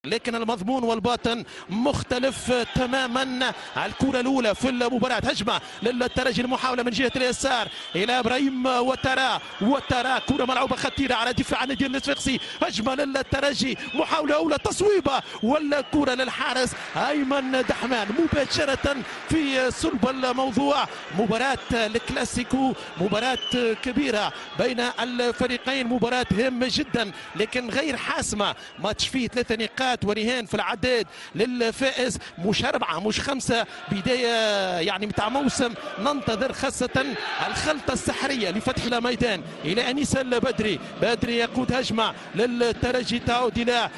لكن المضمون والباطن مختلف تماما. الكرة الأولى في المباراة، هجمة للترجي، المحاولة من جهة اليسار إلى إبراهيم وترى كرة ملعوبة خطيرة على دفاع النادي الصفاقسي، هجمة للترجي، محاولة أولى، تصويبة ولا كرة للحارس أيمن دحمان مباشرة في صلب الموضوع. مباراة الكلاسيكو، مباراة كبيرة بين الفريقين، مباراة هامة جدا لكن غير حاسمة. ماتش فيه 3 نقاط ورهان في العداد للفائز، مش 4 مش 5. بداية يعني متاع موسم ننتظر، خاصة الخلطة السحرية لفتح الميدان إلى أنيس البدري. بدري يقود هجمة للترجي، تعود إلى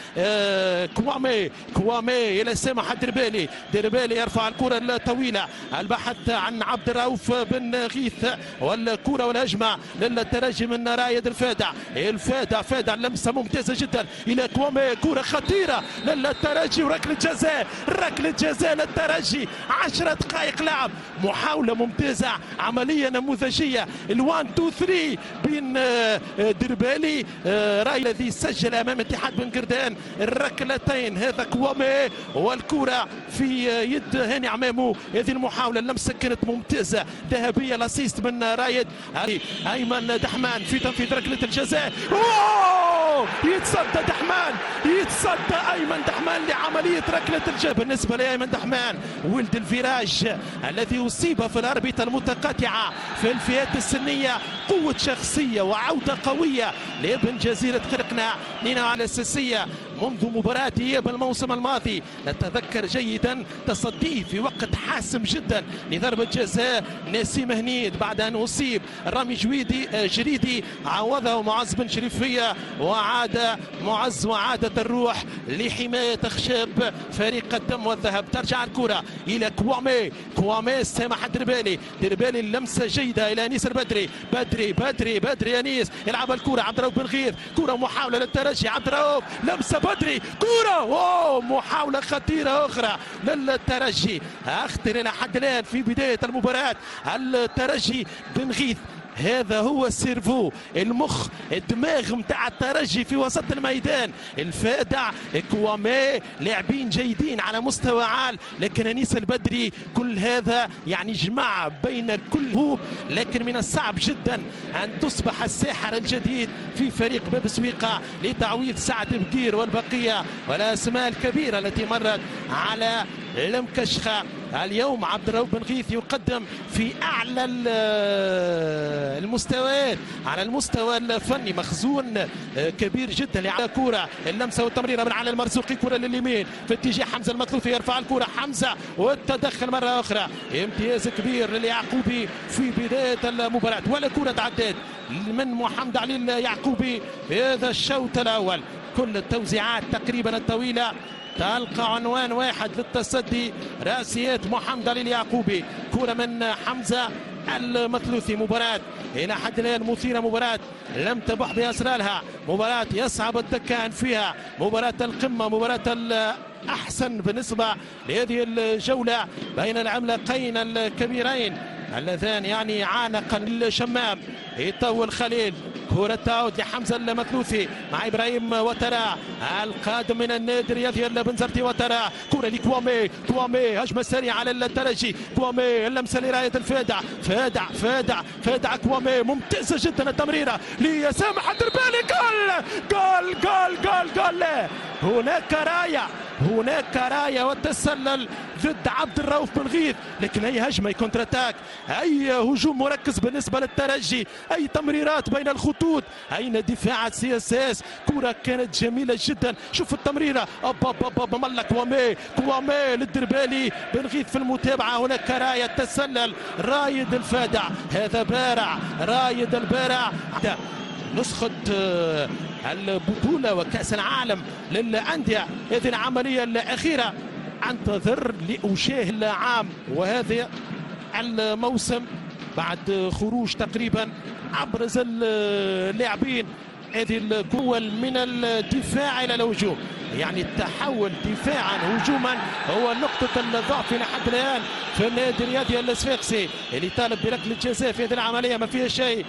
كوامي إلى سامح الدربالي يرفع الكرة الطويلة، البحث عن عبد الرؤوف بن غيث، والكرة والهجمة للترجي من رايد الفادع لمسة ممتازة جدا إلى كوامي، كرة خطيرة للترجي وركلة جزاء للترجي. 10 دقائق لعب، محاولة ممتازة، عملية نموذجية، ال1 2 3 بين دربالي راي الذي سجل أمام اتحاد بن قردان الركلتين. هذا كوامي والكرة في يد هاني عمامو. هذه المحاولة اللمسة كانت ممتازة ذهبية، الاسيست من رايد أيمن دحمان في تنفيذ ركلة الجزاء. يتصدى أيمن دحمان لعملية ركلة الجزاء. بالنسبة لأيمن دحمان ولد الفراج الذي أصيب في الأربطة المتقاطعة في الفئات السنية، قوة شخصية وعودة قوية لابن جزيرة خرقنا، نينا على الأساسية منذ مباراة إياب الموسم الماضي. نتذكر جيدا تصديه في وقت حاسم جدا لضربة جزاء نسيم هنيد بعد أن أصيب. رامي جريدي عوضه معز بن شريفية، وعاد معز وعادت الروح لحماية خشاب فريق الدم والذهب. ترجع الكرة إلى كوامي سامح الدربالي اللمسة جيدة إلى أنيس البدري. بدري أنيس يلعب الكرة، عبد الرؤوف بن غيث، كرة محاولة للترجي، عبد الرؤوف لمسة بدري، كرة محاولة خطيرة أخرى للترجي. أخطر إلى حد الآن في بداية المباراة الترجي بن غيث. هذا هو السيرفو، المخ، الدماغ متاع الترجي في وسط الميدان. الفادع، كوامي، لاعبين جيدين على مستوى عال، لكن أنيس البدري كل هذا يعني جمع بين كل هوب. لكن من الصعب جدا أن تصبح الساحر الجديد في فريق باب سويقة لتعويض سعد بقير والبقية والأسماء الكبيرة التي مرت على المكشخة. اليوم عبد الرؤوف بن غيث يقدم في أعلى المستويات، على المستوى الفني مخزون كبير جدا. لعب كرة اللمسة والتمريرة من على المرزوقي، كرة لليمين في اتجاه حمزة المثلوثي، يرفع الكرة حمزة والتدخل مرة أخرى، امتياز كبير لليعقوبي في بداية المباراة. ولا كرة عداد من محمد علي اليعقوبي في هذا الشوط الأول. كل التوزيعات تقريبا الطويلة تلقى عنوان واحد للتصدي، راسيات محمد علي اليعقوبي، كرة من حمزة المثلوثي. مباراة إلى حد الآن مثيرة، مباراة لم تبح بأسرارها، مباراة يصعب الدكان فيها، مباراة القمة، مباراة الأحسن بالنسبة لهذه الجولة بين العملاقين الكبيرين اللذان يعني عانقا الشمام. يطول خليل، كرة تعود لحمزة المثلوثي مع إبراهيم وترى القادم من النادي الرياضي البنزرتي. وترى كرة لكوامي، هجمة سريعة على الترجي، كوامي اللمسة لراية الفادع، فادع كوامي، ممتازة جدا التمريرة لسامح الدربالي. جول. هناك راية والتسلل ضد عبد الرؤوف بن غيث، لكن أي هجمة كونتر اتاك، أي هجوم مركز بالنسبة للترجي، أي تمريرات بين الخطوط، أين دفاع CSS. كرة كانت جميلة جدا، شوف التمريرة، ملا كوامي للدربالي بن غيث في المتابعة. هناك راية تسلل رايد الفادع، هذا بارع، رايد البارع. نسخة البطولة وكأس العالم للأندية، هذه العملية الأخيرة أنتظر لأشاهد العام وهذا الموسم بعد خروج تقريبا أبرز اللاعبين. هذه القوة من الدفاع إلى الهجوم، يعني التحول دفاعا هجوما هو نقطة الضعف إلى حد الآن في النادي الرياضي الصفاقسي اللي طالب بركلة جزاء في هذه العملية ما فيها شيء.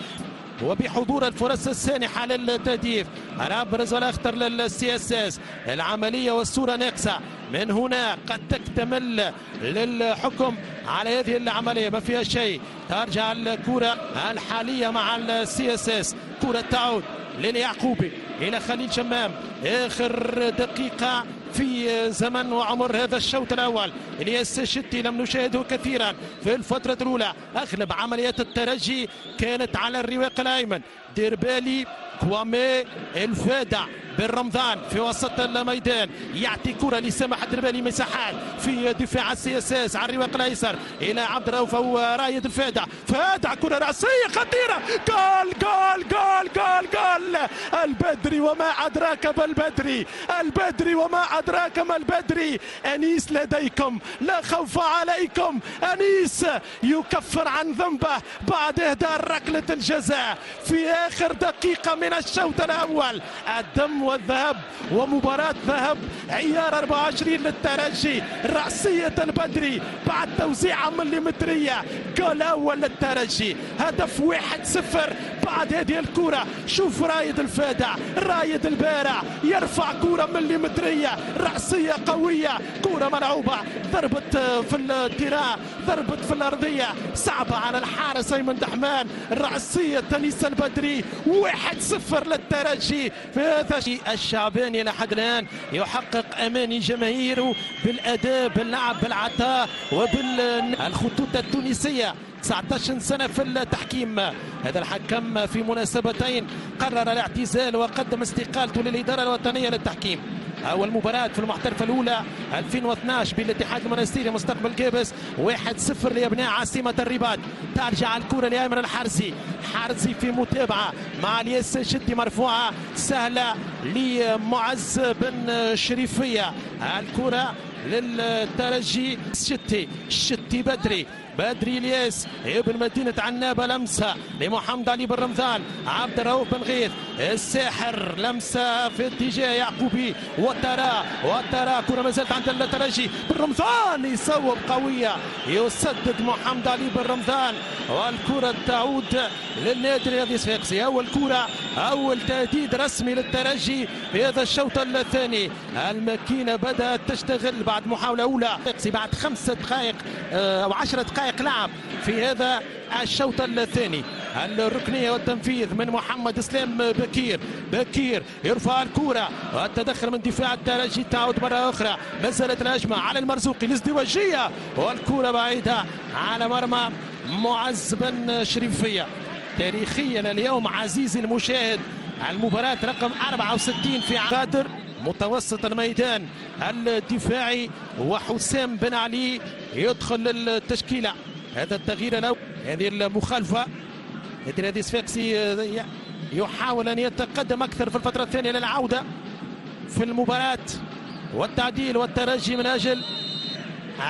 وبحضور الفرص السانحه للتهديف. الابرز والاخطر للسي اس اس. العمليه والصوره ناقصه، من هنا قد تكتمل للحكم على هذه العمليه، ما فيها شيء. ترجع الكره الحاليه مع السي اس اس، كره تعود لليعقوبي الى خليل شمام. اخر دقيقه في زمن وعمر هذا الشوط الاول. الياس الشتي لم نشاهده كثيرا في الفتره الاولى، اغلب عمليات الترجي كانت على الرواق الايمن. ديربالي، كوامي، الفادع، بن رمضان في وسط الميدان يعطي كره لسامح الدربالي، مساحات في دفاع السي اس اس على الرواق الايسر الى عبد الرؤوف او رايد الفادع. فادع كره راسيه خطيره، جول جول جول جول جول. البدري وما ادراك ما البدري، البدري وما ادراك ما البدري. انيس لديكم، لا خوف عليكم. انيس يكفر عن ذنبه بعد اهدار ركله الجزاء في اخر دقيقه من الشوط الاول. الدم والذهب ومباراة ذهب عيار 24 للترجي. رأسية البدري بعد توزيعة مليمترية، جول أول للترجي، هدف 1-0 بعد هذه الكرة. شوف رايد الفادع، رايد البارع يرفع كرة مليمترية، رأسية قوية، كرة ملعوبة، ضربت في التراء، ضربت في الأرضية، صعبة على الحارس أيمن دحمان. رأسية أنيس البدري، 1-0 للترجي. في هذا الشعباني لحد الآن يحقق أماني جماهيره بالأداء، باللعب، بالعطاء وبالخطوط التونسية. 19 سنة في التحكيم. هذا الحكم في مناسبتين قرر الاعتزال وقدم استقالته للإدارة الوطنية للتحكيم. أول مباراة في المحترفة الأولى 2012 بالاتحاد المنستيري مستقبل كابس، 1-0 لأبناء عاصمة الرباط. ترجع الكرة لأيمن الحارزي، حارزي في متابعة مع الياس الشتي، مرفوعة سهلة لمعز بن شريفية. الكرة للترجي، الشتي بدري، بدري الياس ابن مدينة عنابة، لمسة لمحمد علي بن رمضان، عبد الرؤوف بن غيث الساحر، لمسة في اتجاه يعقوبي، وترى كرة ما زالت عند الترجي. بن رمضان يصوب قوية، يسدد محمد علي بن رمضان، والكرة تعود للنادي الرياضي الصفاقسي. أول كرة، أول تهديد رسمي للترجي في هذا الشوط الثاني. الماكينة بدأت تشتغل بعد محاولة أولى بعد 5 دقائق أو 10 دقائق لعب في هذا الشوط الثاني. الركنية والتنفيذ من محمد اسلام بكير يرفع الكرة، والتدخل من دفاع الترجي، تعود مرة أخرى، ما زالت الهجمة على المرزوقي، الازدواجية، والكرة بعيدة على مرمى معز بن شريفية. تاريخيا اليوم عزيزي المشاهد المباراة رقم 64 في قادر متوسط الميدان الدفاعي، وحسام بن علي يدخل التشكيلة. هذا التغيير الأول، هذه المخالفة. النادي الصفاقسي يحاول أن يتقدم أكثر في الفترة الثانية للعودة في المباراة والتعديل، والترجي من أجل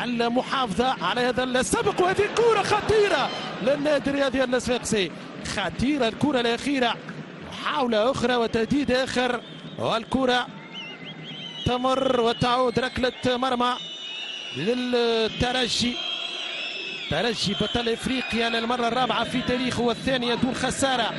المحافظة على هذا السبق. وهذه كرة خطيرة للنادي الرياضي الصفاقسي، خطيرة الكرة الأخيرة، محاولة أخرى وتهديد آخر، والكرة تمر وتعود ركلة مرمى للترجي. ترجي بطل افريقيا للمرة الرابعة في تاريخه والثانية دون خسارة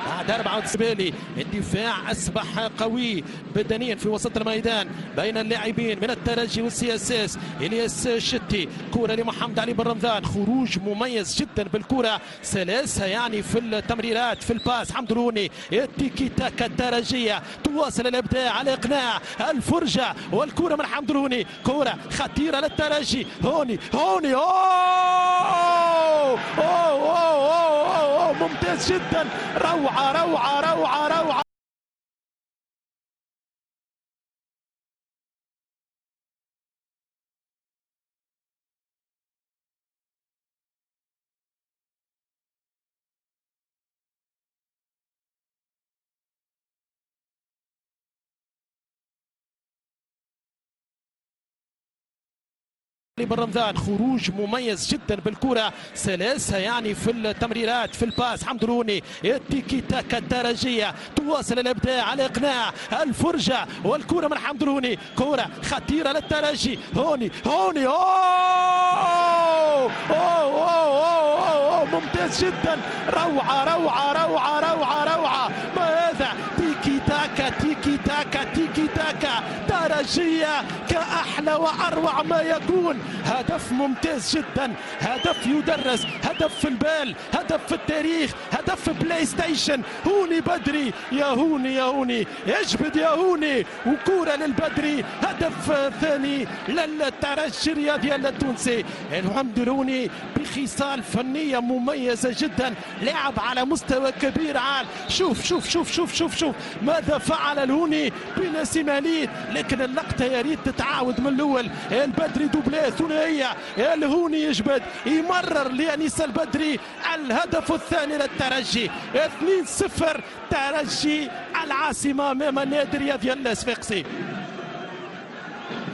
بعد 94. الدفاع اصبح قوي بدنيا في وسط الميدان بين اللاعبين من الترجي والسي اس اس. الياس الشتي، كرة لمحمد علي بن رمضان، خروج مميز جدا بالكرة، سلاسة يعني في التمريرات، في الباس. حمدروني، التيكي تاكا الترجية تواصل الابداع على اقناع الفرجة، والكرة من حمدروني، كرة خطيرة للترجي. هوني أوه ممتاز جدا، روعة. بن رمضان، خروج مميز جدا بالكرة، سلاسة يعني في التمريرات، في الباس. حمدروني، التيكي تاكا الترجية تواصل الابداع على اقناع الفرجة، والكرة من حمدروني، كرة خطيرة للترجي. هوني ممتاز جدا. روعة روعة روعة روعة روعة. ما هذا؟ تيكي تاكا تيكي تاكا تيكي تاكا ترجية كأحلى وأروع ما يكون. هدف ممتاز جدا، هدف يدرس، هدف في البال، هدف في التاريخ، هدف في بلاي ستيشن. هوني بدري يا هوني يا هوني، اجبد يا هوني. وكورة للبدري، هدف ثاني للترجي الرياضي التونسي. الحمد لله بخصال فنية مميزة جدا، لعب على مستوى كبير عال. شوف شوف شوف شوف شوف شوف ماذا فعل الهوني بنسيم وليد، لكن اللقطة يا ريت تتعاود من الأول. البدري دوبلي ثنائية، الهوني يجبد، يمرر لأنيس البدري الهدف الثاني للترجي. 2-0 ترجي العاصمة أمام النادي الرياضي الصفاقسي.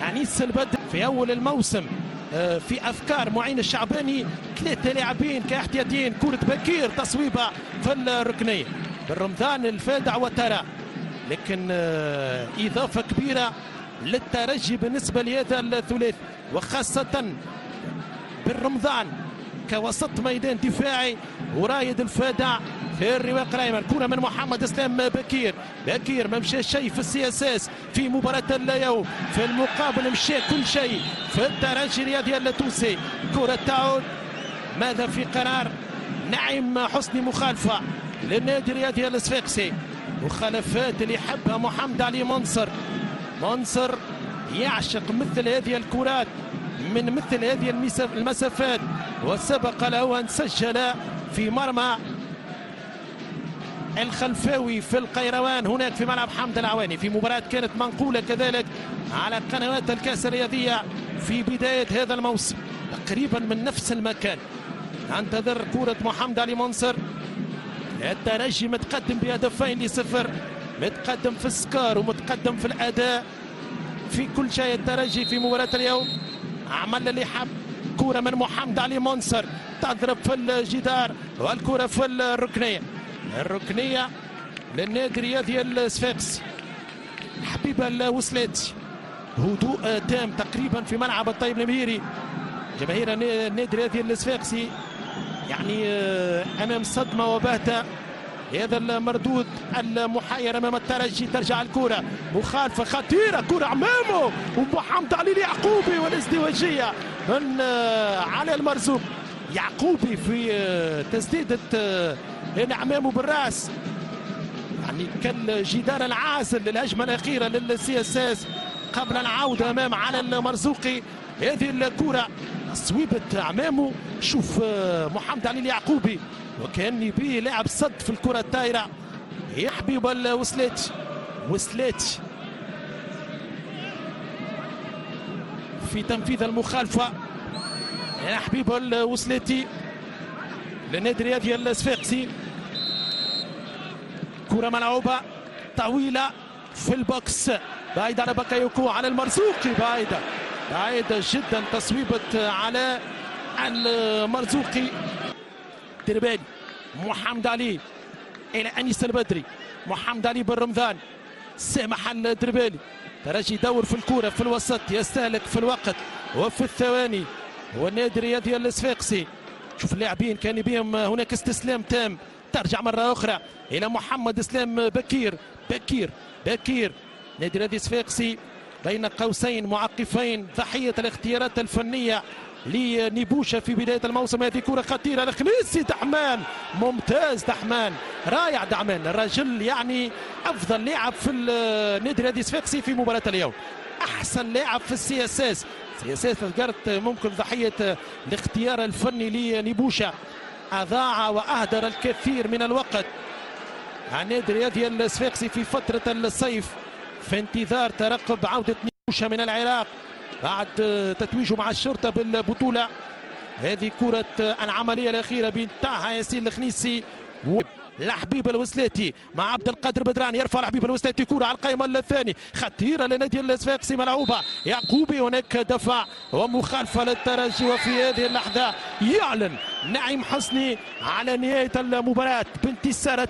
أنيس البدري في أول الموسم في أفكار معين الشعباني 3 لاعبين كاحتياطيين، كرة بكير تصويبة في الركنية بالرمضان الفادع وترى، لكن إضافة كبيرة للترجي بالنسبة لهذا الثلاثي، وخاصة بالرمضان كوسط ميدان دفاعي ورايد الفادع في الرواق الايمن. كره من محمد اسلام بكير، بكير ما مشى شيء في السياسات في مباراه اليوم، في المقابل مشى كل شيء في الترجي الرياضي التونسي. كره تعود، ماذا في قرار نعيم حسني؟ مخالفه للنادي الرياضي الصفاقسي، مخالفات اللي يحبها محمد علي منصر. منصر يعشق مثل هذه الكرات من مثل هذه المسافات، وسبق له ان سجل في مرمى الخلفاوي في القيروان هناك في ملعب حمد العواني في مباراة كانت منقولة كذلك على قنوات الكأس الرياضية في بداية هذا الموسم تقريبا من نفس المكان. انتظر كرة محمد علي منصر. الترجي متقدم ب2-0، متقدم في السكار ومتقدم في الأداء في كل شيء. الترجي في مباراة اليوم عمل اللي حب. كرة من محمد علي منصر تضرب في الجدار، والكرة في الركنية. الركنية للنادي الرياضي الصفاقسي. حبيب الوسلاتي، هدوء تام تقريبا في ملعب الطيب المهيري. جماهير النادي الرياضي الصفاقسي يعني امام صدمة وبهتة. هذا المردود المحير امام الترجي. ترجع الكرة، مخالفة خطيرة، كرة امامه ومحمد علي اليعقوبي والازدواجية من علي المرزوق. يعقوبي في تسديدة امامه بالراس، يعني كالجدار العازل للهجمة الأخيرة للسي اس اس قبل العودة امام علي المرزوقي. هذه الكرة صويبة امامه. شوف محمد علي اليعقوبي وكان به لاعب صد في الكرة الطايرة. يا حبيب الوسلاتي، وسلاتي في تنفيذ المخالفة. يا حبيب الوسلاتي للنادي الرياضي الصفاقسي. كرة ملعوبة طويلة في البوكس، بعيدة على بكايوكو، على المرزوقي، بعيدة جدا تصويبة على المرزوقي. دربالي، محمد علي إلى أنيس البدري، محمد علي بالرمضان، سامح الدربالي. ترجي يدور في الكرة في الوسط، يستهلك في الوقت وفي الثواني. والنادي الرياضي الصفاقسي شوف اللاعبين كان بهم هناك استسلام تام. ترجع مرة أخرى إلى محمد اسلام بكير، بكير نادي الرياضي الصفاقسي بين قوسين معقفين، ضحية الاختيارات الفنية لنيبوشا في بداية الموسم. هذه كرة خطيرة لخميسي. دحمان ممتاز، دحمان رائع. دحمان الرجل يعني أفضل لاعب في النادي الرياضي الصفاقسي في مباراة اليوم، أحسن لاعب في السياسات. ذكرت ممكن ضحية الاختيار الفني لنيبوشا، أضاع وأهدر الكثير من الوقت النادي الرياضي الصفاقسي في فترة الصيف في انتظار ترقب عودة نيبوشا من العراق بعد تتويجه مع الشرطة بالبطولة. هذه كرة العملية الأخيرة بانتهى ياسين الخنيسي لحبيب الوسلاتي مع عبد القادر بدران. يرفع لحبيب الوسلاتي كرة على القائمة الثاني خطيرة لنادي الصفاقسي ملعوبة. يعقوبي هناك دفع ومخالفة للترجي. وفي هذه اللحظة يعلن نعيم حسني على نهاية المباراة بانتصار